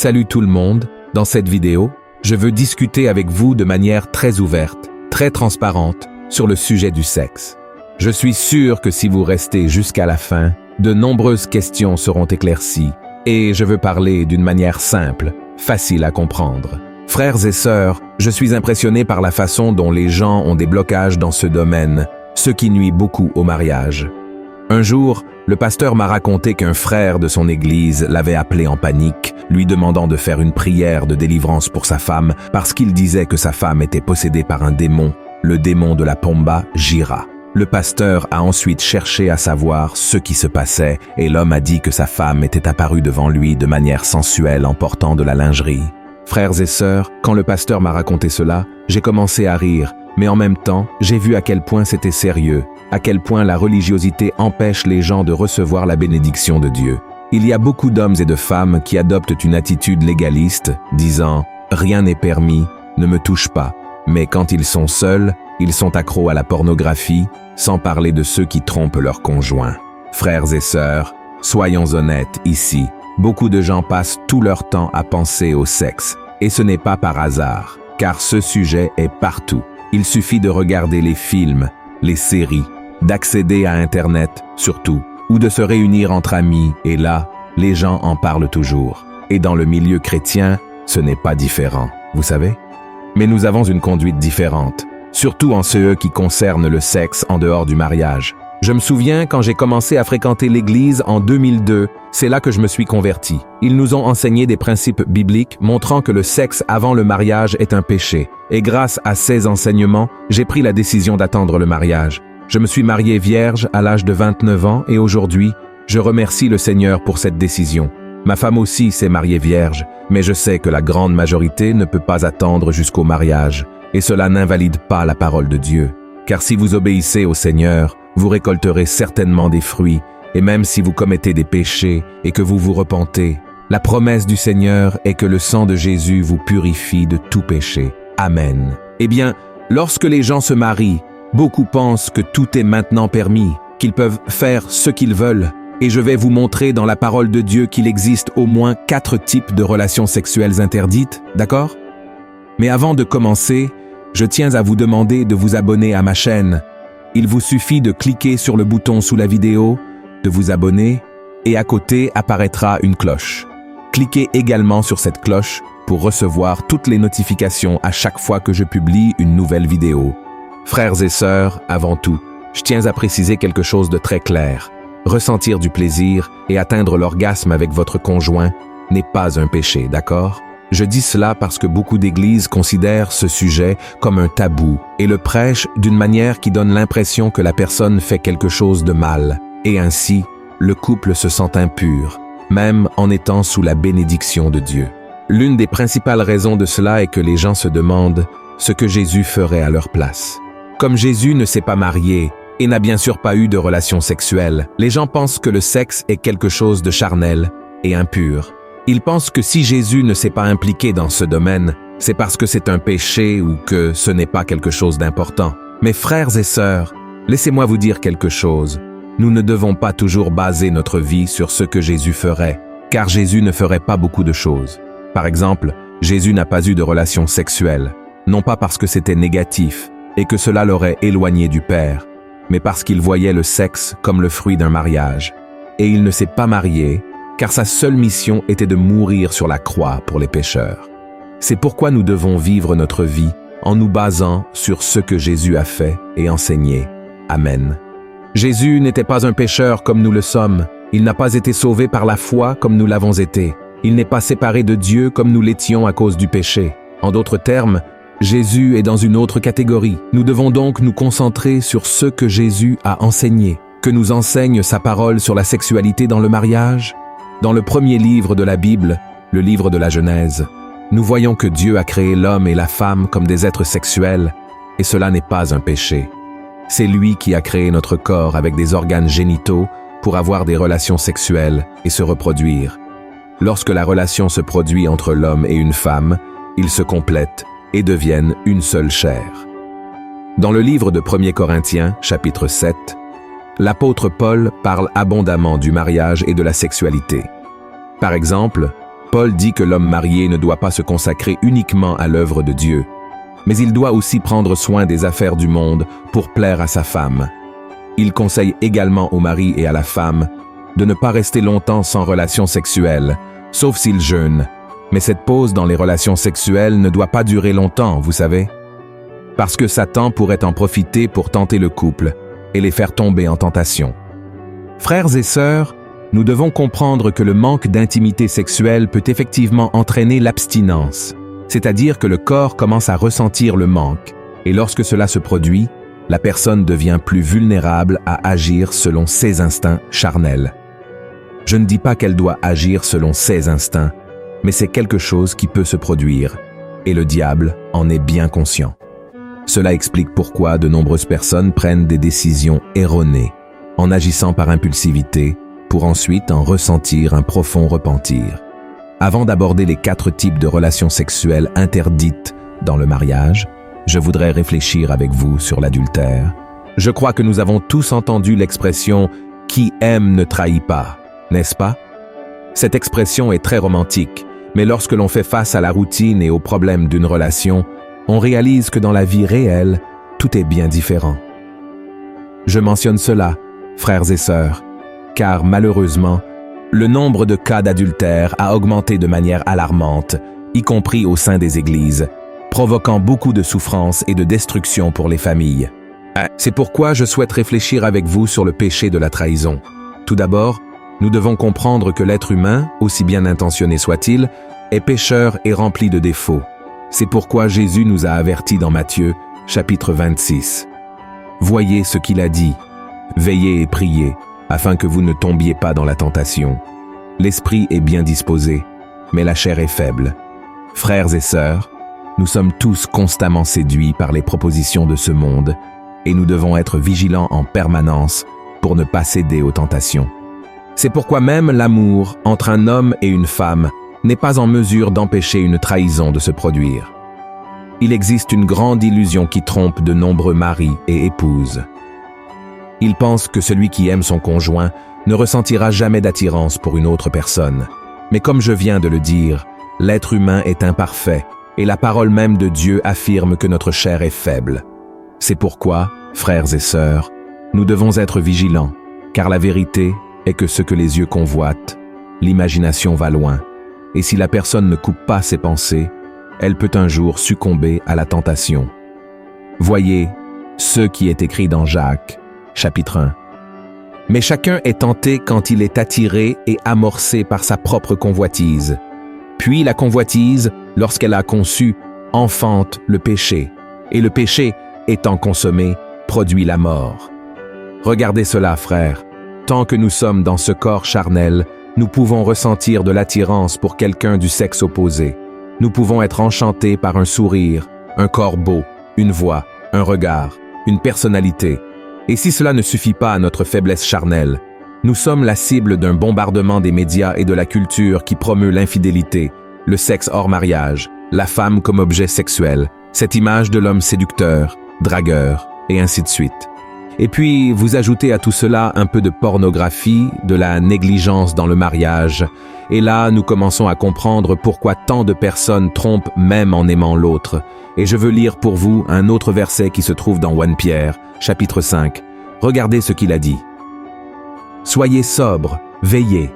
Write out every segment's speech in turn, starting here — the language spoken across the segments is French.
Salut tout le monde, dans cette vidéo, je veux discuter avec vous de manière très ouverte, très transparente, sur le sujet du sexe. Je suis sûr que si vous restez jusqu'à la fin, de nombreuses questions seront éclaircies, et je veux parler d'une manière simple, facile à comprendre. Frères et sœurs, je suis impressionné par la façon dont les gens ont des blocages dans ce domaine, ce qui nuit beaucoup au mariage. Un jour, le pasteur m'a raconté qu'un frère de son église l'avait appelé en panique, lui demandant de faire une prière de délivrance pour sa femme parce qu'il disait que sa femme était possédée par un démon, le démon de la Pomba, Jira. Le pasteur a ensuite cherché à savoir ce qui se passait et l'homme a dit que sa femme était apparue devant lui de manière sensuelle en portant de la lingerie. Frères et sœurs, quand le pasteur m'a raconté cela, j'ai commencé à rire, mais en même temps, j'ai vu à quel point c'était sérieux, à quel point la religiosité empêche les gens de recevoir la bénédiction de Dieu. Il y a beaucoup d'hommes et de femmes qui adoptent une attitude légaliste, disant « rien n'est permis, ne me touche pas ». Mais quand ils sont seuls, ils sont accros à la pornographie, sans parler de ceux qui trompent leurs conjoints. Frères et sœurs, soyons honnêtes ici. Beaucoup de gens passent tout leur temps à penser au sexe, et ce n'est pas par hasard, car ce sujet est partout. Il suffit de regarder les films, les séries, d'accéder à Internet, surtout, ou de se réunir entre amis, et là, les gens en parlent toujours. Et dans le milieu chrétien, ce n'est pas différent, vous savez? Mais nous avons une conduite différente, surtout en ce qui concerne le sexe en dehors du mariage. Je me souviens quand j'ai commencé à fréquenter l'église en 2002, c'est là que je me suis converti. Ils nous ont enseigné des principes bibliques montrant que le sexe avant le mariage est un péché. Et grâce à ces enseignements, j'ai pris la décision d'attendre le mariage. Je me suis marié vierge à l'âge de 29 ans et aujourd'hui, je remercie le Seigneur pour cette décision. Ma femme aussi s'est mariée vierge, mais je sais que la grande majorité ne peut pas attendre jusqu'au mariage. Et cela n'invalide pas la parole de Dieu. Car si vous obéissez au Seigneur, vous récolterez certainement des fruits, et même si vous commettez des péchés et que vous vous repentez, la promesse du Seigneur est que le sang de Jésus vous purifie de tout péché. Amen. Eh bien, lorsque les gens se marient, beaucoup pensent que tout est maintenant permis, qu'ils peuvent faire ce qu'ils veulent, et je vais vous montrer dans la parole de Dieu qu'il existe au moins 4 types de relations sexuelles interdites, d'accord? Mais avant de commencer, je tiens à vous demander de vous abonner à ma chaîne. Il vous suffit de cliquer sur le bouton sous la vidéo, de vous abonner, et à côté apparaîtra une cloche. Cliquez également sur cette cloche pour recevoir toutes les notifications à chaque fois que je publie une nouvelle vidéo. Frères et sœurs, avant tout, je tiens à préciser quelque chose de très clair. Ressentir du plaisir et atteindre l'orgasme avec votre conjoint n'est pas un péché, d'accord? Je dis cela parce que beaucoup d'églises considèrent ce sujet comme un tabou et le prêchent d'une manière qui donne l'impression que la personne fait quelque chose de mal. Et ainsi, le couple se sent impur, même en étant sous la bénédiction de Dieu. L'une des principales raisons de cela est que les gens se demandent ce que Jésus ferait à leur place. Comme Jésus ne s'est pas marié et n'a bien sûr pas eu de relations sexuelles, les gens pensent que le sexe est quelque chose de charnel et impur. Ils pensent que si Jésus ne s'est pas impliqué dans ce domaine, c'est parce que c'est un péché ou que ce n'est pas quelque chose d'important. Mais frères et sœurs, laissez-moi vous dire quelque chose. Nous ne devons pas toujours baser notre vie sur ce que Jésus ferait, car Jésus ne ferait pas beaucoup de choses. Par exemple, Jésus n'a pas eu de relations sexuelles, non pas parce que c'était négatif et que cela l'aurait éloigné du Père, mais parce qu'il voyait le sexe comme le fruit d'un mariage. Et il ne s'est pas marié, car sa seule mission était de mourir sur la croix pour les pécheurs. C'est pourquoi nous devons vivre notre vie en nous basant sur ce que Jésus a fait et enseigné. Amen. Jésus n'était pas un pécheur comme nous le sommes. Il n'a pas été sauvé par la foi comme nous l'avons été. Il n'est pas séparé de Dieu comme nous l'étions à cause du péché. En d'autres termes, Jésus est dans une autre catégorie. Nous devons donc nous concentrer sur ce que Jésus a enseigné. Que nous enseigne sa parole sur la sexualité dans le mariage? Dans le premier livre de la Bible, le livre de la Genèse, nous voyons que Dieu a créé l'homme et la femme comme des êtres sexuels, et cela n'est pas un péché. C'est lui qui a créé notre corps avec des organes génitaux pour avoir des relations sexuelles et se reproduire. Lorsque la relation se produit entre l'homme et une femme, ils se complètent et deviennent une seule chair. Dans le livre de 1 Corinthiens, chapitre 7, l'apôtre Paul parle abondamment du mariage et de la sexualité. Par exemple, Paul dit que l'homme marié ne doit pas se consacrer uniquement à l'œuvre de Dieu, mais il doit aussi prendre soin des affaires du monde pour plaire à sa femme. Il conseille également au mari et à la femme de ne pas rester longtemps sans relations sexuelles, sauf s'ils jeûnent. Mais cette pause dans les relations sexuelles ne doit pas durer longtemps, vous savez, parce que Satan pourrait en profiter pour tenter le couple et les faire tomber en tentation. Frères et sœurs, nous devons comprendre que le manque d'intimité sexuelle peut effectivement entraîner l'abstinence, c'est-à-dire que le corps commence à ressentir le manque, et lorsque cela se produit, la personne devient plus vulnérable à agir selon ses instincts charnels. Je ne dis pas qu'elle doit agir selon ses instincts, mais c'est quelque chose qui peut se produire, et le diable en est bien conscient. Cela explique pourquoi de nombreuses personnes prennent des décisions erronées, en agissant par impulsivité, pour ensuite en ressentir un profond repentir. Avant d'aborder les 4 types de relations sexuelles interdites dans le mariage, je voudrais réfléchir avec vous sur l'adultère. Je crois que nous avons tous entendu l'expression « qui aime ne trahit pas », n'est-ce pas? Cette expression est très romantique, mais lorsque l'on fait face à la routine et aux problèmes d'une relation, on réalise que dans la vie réelle, tout est bien différent. Je mentionne cela, frères et sœurs, car malheureusement, le nombre de cas d'adultère a augmenté de manière alarmante, y compris au sein des églises, provoquant beaucoup de souffrance et de destruction pour les familles. C'est pourquoi je souhaite réfléchir avec vous sur le péché de la trahison. Tout d'abord, nous devons comprendre que l'être humain, aussi bien intentionné soit-il, est pécheur et rempli de défauts. C'est pourquoi Jésus nous a avertis dans Matthieu, chapitre 26. Voyez ce qu'il a dit, veillez et priez, afin que vous ne tombiez pas dans la tentation. L'esprit est bien disposé, mais la chair est faible. Frères et sœurs, nous sommes tous constamment séduits par les propositions de ce monde, et nous devons être vigilants en permanence pour ne pas céder aux tentations. C'est pourquoi même l'amour entre un homme et une femme n'est pas en mesure d'empêcher une trahison de se produire. Il existe une grande illusion qui trompe de nombreux maris et épouses. Ils pensent que celui qui aime son conjoint ne ressentira jamais d'attirance pour une autre personne. Mais comme je viens de le dire, l'être humain est imparfait et la parole même de Dieu affirme que notre chair est faible. C'est pourquoi, frères et sœurs, nous devons être vigilants, car la vérité est que ce que les yeux convoitent, l'imagination va loin, et si la personne ne coupe pas ses pensées, elle peut un jour succomber à la tentation. Voyez ce qui est écrit dans Jacques, chapitre 1. Mais chacun est tenté quand il est attiré et amorcé par sa propre convoitise. Puis la convoitise, lorsqu'elle a conçu, enfante le péché. Et le péché, étant consommé, produit la mort. Regardez cela, frères. Tant que nous sommes dans ce corps charnel, nous pouvons ressentir de l'attirance pour quelqu'un du sexe opposé. Nous pouvons être enchantés par un sourire, un corps beau, une voix, un regard, une personnalité. Et si cela ne suffit pas à notre faiblesse charnelle, nous sommes la cible d'un bombardement des médias et de la culture qui promeut l'infidélité, le sexe hors mariage, la femme comme objet sexuel, cette image de l'homme séducteur, dragueur, et ainsi de suite. Et puis, vous ajoutez à tout cela un peu de pornographie, de la négligence dans le mariage, et là, nous commençons à comprendre pourquoi tant de personnes trompent même en aimant l'autre. Et je veux lire pour vous un autre verset qui se trouve dans 1 Pierre, chapitre 5. Regardez ce qu'il a dit. « Soyez sobres, veillez.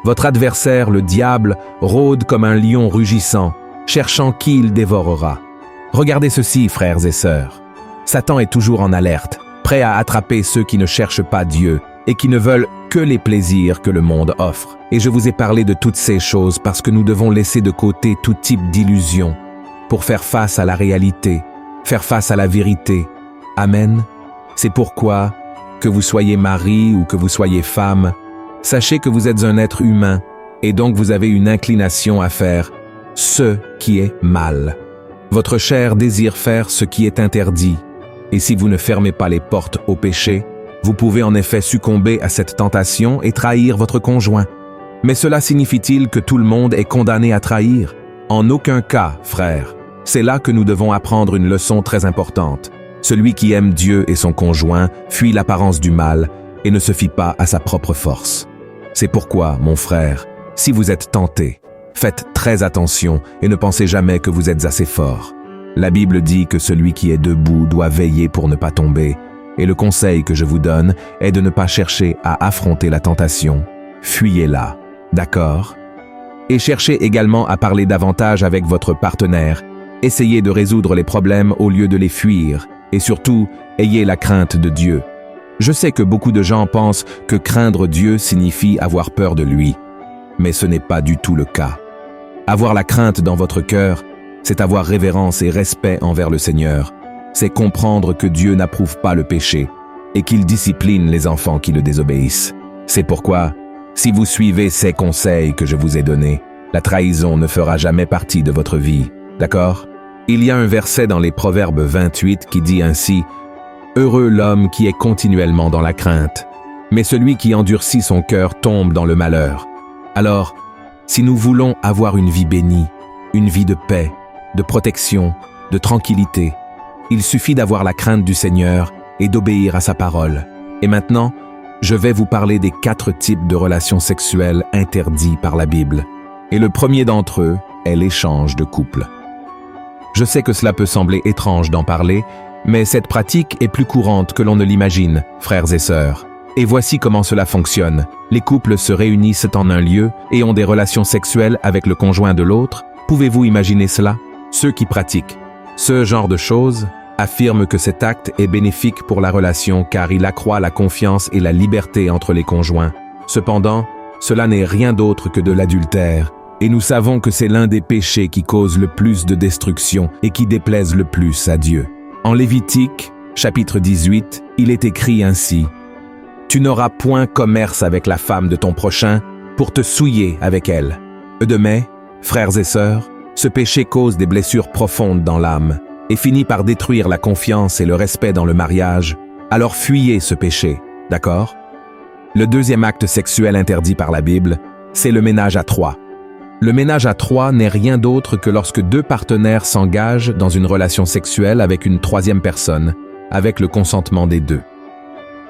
Votre adversaire, le diable, rôde comme un lion rugissant, cherchant qui il dévorera. Regardez ceci, frères et sœurs. Satan est toujours en alerte, prêt à attraper ceux qui ne cherchent pas Dieu et qui ne veulent que les plaisirs que le monde offre. Et je vous ai parlé de toutes ces choses parce que nous devons laisser de côté tout type d'illusion pour faire face à la réalité, faire face à la vérité. Amen. C'est pourquoi, que vous soyez mari ou que vous soyez femme, sachez que vous êtes un être humain et donc vous avez une inclination à faire ce qui est mal. Votre chair désire faire ce qui est interdit. Et si vous ne fermez pas les portes au péché, vous pouvez en effet succomber à cette tentation et trahir votre conjoint. Mais cela signifie-t-il que tout le monde est condamné à trahir? En aucun cas, frères. C'est là que nous devons apprendre une leçon très importante. Celui qui aime Dieu et son conjoint fuit l'apparence du mal et ne se fie pas à sa propre force. C'est pourquoi, mon frère, si vous êtes tenté, Faites très attention et ne pensez jamais que vous êtes assez fort. La Bible dit que celui qui est debout doit veiller pour ne pas tomber, et le conseil que je vous donne est de ne pas chercher à affronter la tentation. Fuyez-la, d'accord? Et cherchez également à parler davantage avec votre partenaire. Essayez de résoudre les problèmes au lieu de les fuir, et surtout, ayez la crainte de Dieu. Je sais que beaucoup de gens pensent que craindre Dieu signifie avoir peur de lui, mais ce n'est pas du tout le cas. Avoir la crainte dans votre cœur, c'est avoir révérence et respect envers le Seigneur. C'est comprendre que Dieu n'approuve pas le péché et qu'il discipline les enfants qui le désobéissent. C'est pourquoi, si vous suivez ces conseils que je vous ai donnés, la trahison ne fera jamais partie de votre vie, d'accord? Il y a un verset dans les Proverbes 28 qui dit ainsi « Heureux l'homme qui est continuellement dans la crainte, mais celui qui endurcit son cœur tombe dans le malheur. » Alors, si nous voulons avoir une vie bénie, une vie de paix, de protection, de tranquillité, il suffit d'avoir la crainte du Seigneur et d'obéir à sa parole. Et maintenant, je vais vous parler des 4 types de relations sexuelles interdits par la Bible. Et le premier d'entre eux est l'échange de couple. Je sais que cela peut sembler étrange d'en parler, mais cette pratique est plus courante que l'on ne l'imagine, frères et sœurs. Et voici comment cela fonctionne. Les couples se réunissent en un lieu et ont des relations sexuelles avec le conjoint de l'autre. Pouvez-vous imaginer cela? Ceux qui pratiquent ce genre de choses affirment que cet acte est bénéfique pour la relation car il accroît la confiance et la liberté entre les conjoints. Cependant, cela n'est rien d'autre que de l'adultère. Et nous savons que c'est l'un des péchés qui cause le plus de destruction et qui déplaise le plus à Dieu. En Lévitique, chapitre 18, il est écrit ainsi « Tu n'auras point commerce avec la femme de ton prochain pour te souiller avec elle. » De même, frères et sœurs, ce péché cause des blessures profondes dans l'âme et finit par détruire la confiance et le respect dans le mariage. Alors fuyez ce péché, d'accord? Le deuxième acte sexuel interdit par la Bible, c'est le ménage à 3. Le ménage à 3 n'est rien d'autre que lorsque 2 partenaires s'engagent dans une relation sexuelle avec une troisième personne, avec le consentement des 2.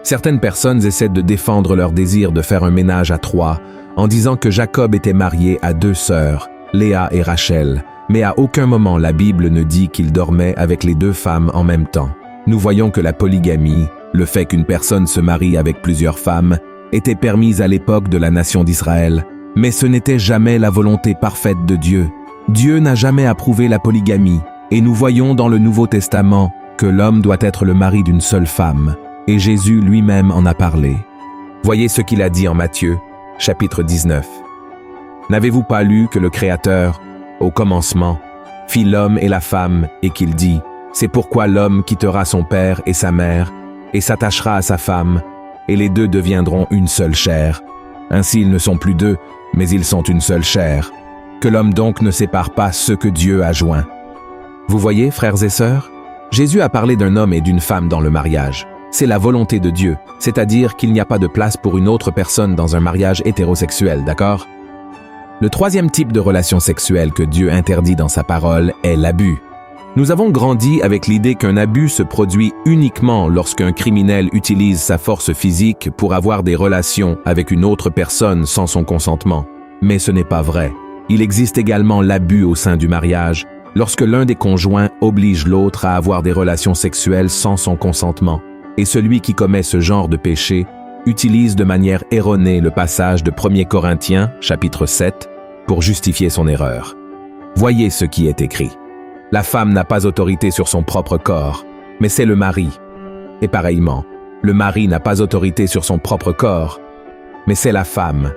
Certaines personnes essaient de défendre leur désir de faire un ménage à 3 en disant que Jacob était marié à 2 sœurs, Léa et Rachel, mais à aucun moment la Bible ne dit qu'il dormait avec les 2 femmes en même temps. Nous voyons que la polygamie, le fait qu'une personne se marie avec plusieurs femmes, était permise à l'époque de la nation d'Israël, mais ce n'était jamais la volonté parfaite de Dieu. Dieu n'a jamais approuvé la polygamie, et nous voyons dans le Nouveau Testament que l'homme doit être le mari d'une seule femme, et Jésus lui-même en a parlé. Voyez ce qu'il a dit en Matthieu, chapitre 19. N'avez-vous pas lu que le Créateur, au commencement, fit l'homme et la femme, et qu'il dit « C'est pourquoi l'homme quittera son père et sa mère, et s'attachera à sa femme, et les 2 deviendront une seule chair. Ainsi ils ne sont plus 2, mais ils sont une seule chair. Que l'homme donc ne sépare pas ce que Dieu a joint. » Vous voyez, frères et sœurs, Jésus a parlé d'un homme et d'une femme dans le mariage. C'est la volonté de Dieu, c'est-à-dire qu'il n'y a pas de place pour une autre personne dans un mariage hétérosexuel, d'accord? Le troisième type de relation sexuelle que Dieu interdit dans sa parole est l'abus. Nous avons grandi avec l'idée qu'un abus se produit uniquement lorsqu'un criminel utilise sa force physique pour avoir des relations avec une autre personne sans son consentement. Mais ce n'est pas vrai. Il existe également l'abus au sein du mariage, lorsque l'un des conjoints oblige l'autre à avoir des relations sexuelles sans son consentement. Et celui qui commet ce genre de péché utilise de manière erronée le passage de 1 Corinthiens, chapitre 7, pour justifier son erreur. Voyez ce qui est écrit. La femme n'a pas autorité sur son propre corps, mais c'est le mari. Et pareillement, le mari n'a pas autorité sur son propre corps, mais c'est la femme.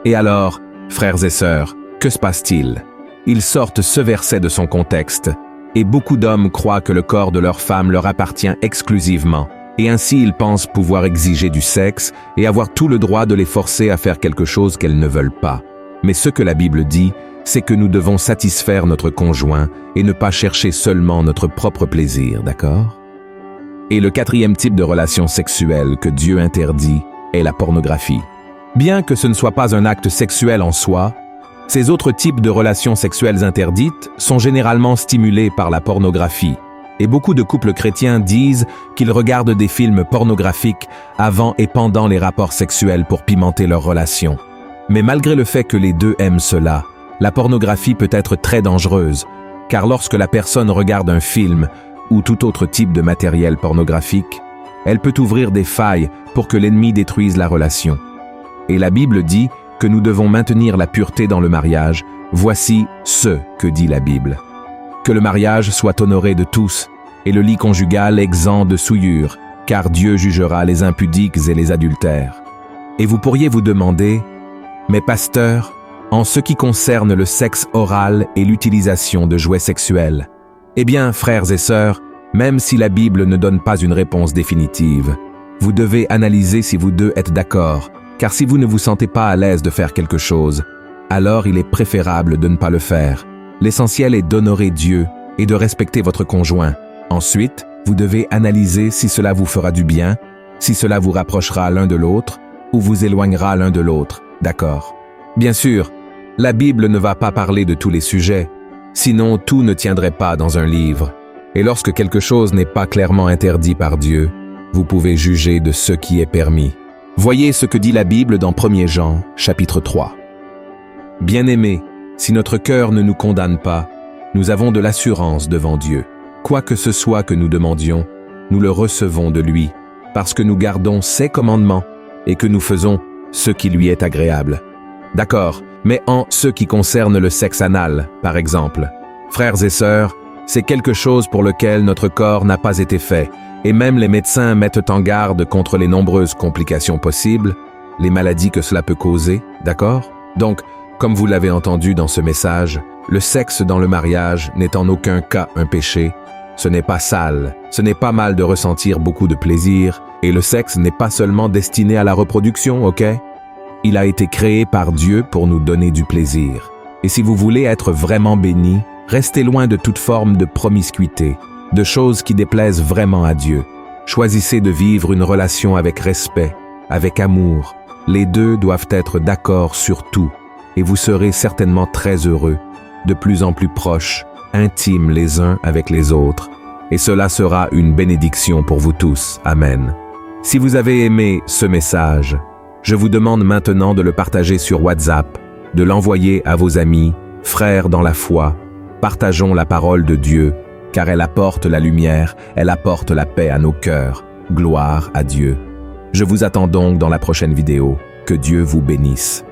Et alors, frères et sœurs, que se passe-t-il? Ils sortent ce verset de son contexte, et beaucoup d'hommes croient que le corps de leur femme leur appartient exclusivement, et ainsi ils pensent pouvoir exiger du sexe et avoir tout le droit de les forcer à faire quelque chose qu'elles ne veulent pas. Mais ce que la Bible dit, c'est que nous devons satisfaire notre conjoint et ne pas chercher seulement notre propre plaisir, d'accord? Et le quatrième type de relation sexuelle que Dieu interdit est la pornographie. Bien que ce ne soit pas un acte sexuel en soi, ces autres types de relations sexuelles interdites sont généralement stimulés par la pornographie. Et beaucoup de couples chrétiens disent qu'ils regardent des films pornographiques avant et pendant les rapports sexuels pour pimenter leur relation. Mais malgré le fait que les 2 aiment cela, La pornographie peut être très dangereuse, car lorsque la personne regarde un film ou tout autre type de matériel pornographique, elle peut ouvrir des failles pour que l'ennemi détruise la relation. Et la Bible dit que nous devons maintenir la pureté dans le mariage. Voici ce que dit la Bible. Que le mariage soit honoré de tous et le lit conjugal exempt de souillure, car Dieu jugera les impudiques et les adultères. Et vous pourriez vous demander, mais pasteur, en ce qui concerne le sexe oral et l'utilisation de jouets sexuels, eh bien, frères et sœurs, même si la Bible ne donne pas une réponse définitive, vous devez analyser si vous deux êtes d'accord, car si vous ne vous sentez pas à l'aise de faire quelque chose, alors il est préférable de ne pas le faire. L'essentiel est d'honorer Dieu et de respecter votre conjoint. Ensuite, vous devez analyser si cela vous fera du bien, si cela vous rapprochera l'un de l'autre, ou vous éloignera l'un de l'autre, d'accord? Bien sûr, la Bible ne va pas parler de tous les sujets, sinon tout ne tiendrait pas dans un livre. Et lorsque quelque chose n'est pas clairement interdit par Dieu, vous pouvez juger de ce qui est permis. Voyez ce que dit la Bible dans 1 Jean, chapitre 3. Bien-aimés, si notre cœur ne nous condamne pas, nous avons de l'assurance devant Dieu. Quoi que ce soit que nous demandions, nous le recevons de lui, parce que nous gardons ses commandements et que nous faisons ce qui lui est agréable. D'accord, mais en ce qui concerne le sexe anal, par exemple, frères et sœurs, c'est quelque chose pour lequel notre corps n'a pas été fait, et même les médecins mettent en garde contre les nombreuses complications possibles, les maladies que cela peut causer, d'accord? Donc, comme vous l'avez entendu dans ce message, le sexe dans le mariage n'est en aucun cas un péché, ce n'est pas sale, ce n'est pas mal de ressentir beaucoup de plaisir, et le sexe n'est pas seulement destiné à la reproduction, ok? Il a été créé par Dieu pour nous donner du plaisir. Et si vous voulez être vraiment béni, restez loin de toute forme de promiscuité, de choses qui déplaisent vraiment à Dieu. Choisissez de vivre une relation avec respect, avec amour. Les deux doivent être d'accord sur tout, et vous serez certainement très heureux, de plus en plus proches, intimes les uns avec les autres. Et cela sera une bénédiction pour vous tous. Amen. Si vous avez aimé ce message, je vous demande maintenant de le partager sur WhatsApp, de l'envoyer à vos amis, frères dans la foi. Partageons la parole de Dieu, car elle apporte la lumière, elle apporte la paix à nos cœurs. Gloire à Dieu. Je vous attends donc dans la prochaine vidéo. Que Dieu vous bénisse.